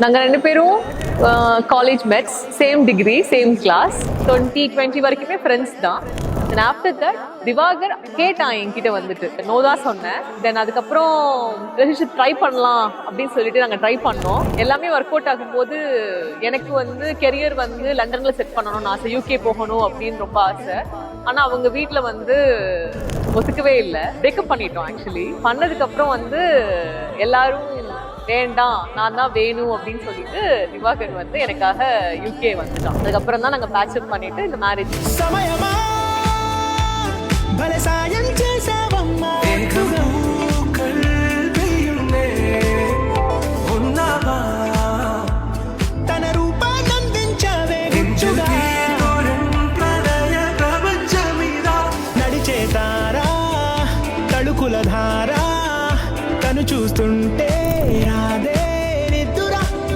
நாங்கள் 2 பேரும் college mates, same degree, same class, 2020 வரைக்குமே ஃப்ரெண்ட்ஸ் தான். தென் ஆஃப்டர் தட் திவாகர் கேட்டான் என்கிட்ட வந்துட்டு, நோதா சொன்னேன். தென் அதுக்கப்புறம் ரிலேஷன்ஷிப் ட்ரை பண்ணலாம் அப்படின்னு சொல்லிட்டு நாங்கள் ட்ரை பண்ணோம். எல்லாமே ஒர்க் அவுட் ஆகும்போது எனக்கு வந்து கெரியர் வந்து லண்டன்ல செட் பண்ணணும்னு ஆசை, யூகே போகணும் அப்படின்னு ரொம்ப ஆசை. ஆனால் அவங்க வீட்டில் வந்து ஒத்துக்கவே இல்லை. பிரேக்கப் பண்ணிட்டோம். ஆக்சுவலி பண்ணதுக்கு அப்புறம் வந்து எல்லாரும் வேண்டாம், நான் தான் வேணும் அப்படின்னு சொல்லிட்டு திவாகர் வந்து எனக்காக யூகே வந்துட்டான். அதுக்கப்புறம் தான் நாங்கள் பேட்சப் பண்ணிட்டு இந்த மேரேஜ்